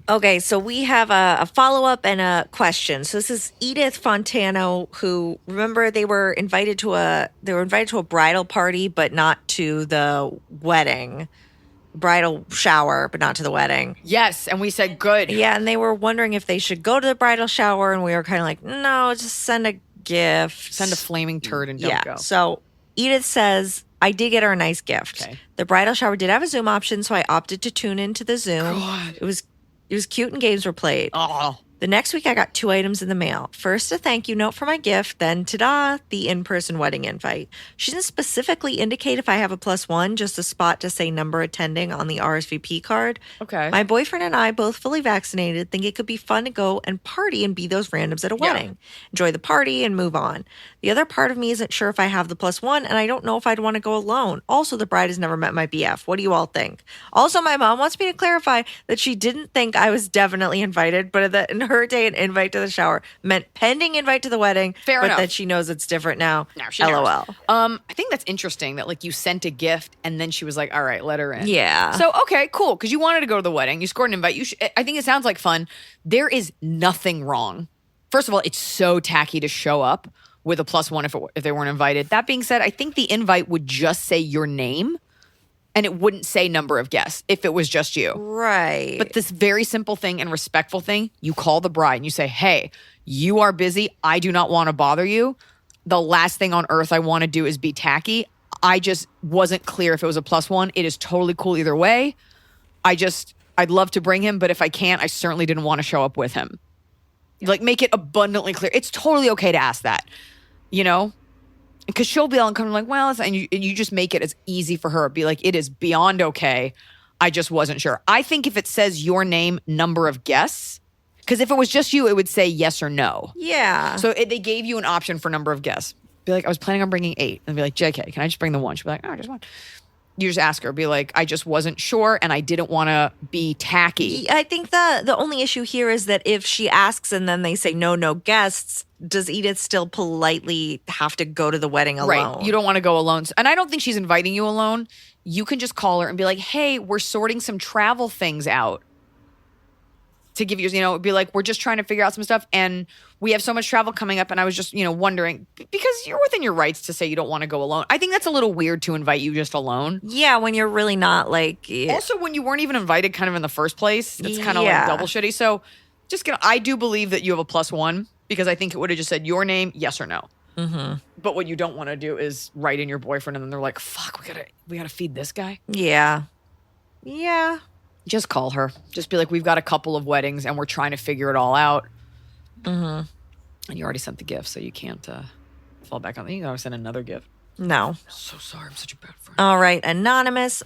Okay, so we have a follow-up and a question. So this is Edith Fontano, who, remember, they were invited to a bridal party, but not to the wedding. Bridal shower, but not to the wedding. Yes, and we said good. Yeah, and they were wondering if they should go to the bridal shower, and we were kind of like, no, just send a gift. Send a flaming turd and don't go. So Edith says, I did get her a nice gift. Okay. The bridal shower did have a Zoom option, so I opted to tune into the Zoom. God. It was cute and games were played. Oh. The next week, I got 2 items in the mail. First, a thank you note for my gift. Then, ta-da, the in-person wedding invite. She didn't specifically indicate if I have a +1, just a spot to say number attending on the RSVP card. Okay. My boyfriend and I, both fully vaccinated, think it could be fun to go and party and be those randoms at a wedding. Enjoy the party and move on. The other part of me isn't sure if I have the +1, and I don't know if I'd want to go alone. Also, the bride has never met my BF. What do you all think? Also, my mom wants me to clarify that she didn't think I was definitely invited, but that in her day, an invite to the shower meant pending invite to the wedding. Fair enough. But that she knows it's different now. Now she LOL. knows. I think that's interesting that like you sent a gift and then she was like, all right, let her in. Yeah. So, okay, cool. Because you wanted to go to the wedding. You scored an invite. I think it sounds like fun. There is nothing wrong. First of all, it's so tacky to show up with a +1 if they weren't invited. That being said, I think the invite would just say your name and it wouldn't say number of guests if it was just you. Right. But this very simple thing and respectful thing, you call the bride and you say, hey, you are busy. I do not want to bother you. The last thing on earth I want to do is be tacky. I just wasn't clear if it was a +1. It is totally cool either way. I'd love to bring him, but if I can't, I certainly didn't want to show up with him. Like, make it abundantly clear. It's totally okay to ask that, you know? Because she'll be all kind of like, well, and you just make it as easy for her. Be like, it is beyond okay. I just wasn't sure. I think if it says your name, number of guests, because if it was just you, it would say yes or no. Yeah. So they gave you an option for number of guests. Be like, I was planning on bringing 8. And be like, JK, can I just bring the 1? She'll be like, oh, just 1. You just ask her. Be like, I just wasn't sure and I didn't want to be tacky. I think the only issue here is that if she asks and then they say no guests, does Edith still politely have to go to the wedding alone? Right. You don't want to go alone. And I don't think she's inviting you alone. You can just call her and be like, hey, we're sorting some travel things out. To give you, be like, we're just trying to figure out some stuff and we have so much travel coming up and I was just, wondering, because you're within your rights to say you don't want to go alone. I think that's a little weird to invite you just alone. Yeah, when you're really not like... Also, when you weren't even invited kind of in the first place, it's kind of like double shitty. So I do believe that you have a +1 because I think it would have just said your name, yes or no. Mm-hmm. But what you don't want to do is write in your boyfriend and then they're like, fuck, we gotta feed this guy. Yeah. Yeah. Just call her. Just be like, we've got a couple of weddings and we're trying to figure it all out. Mm-hmm. And you already sent the gift, so you can't fall back on. You gotta send another gift. No. So sorry, I'm such a bad friend. All right, Anonymous.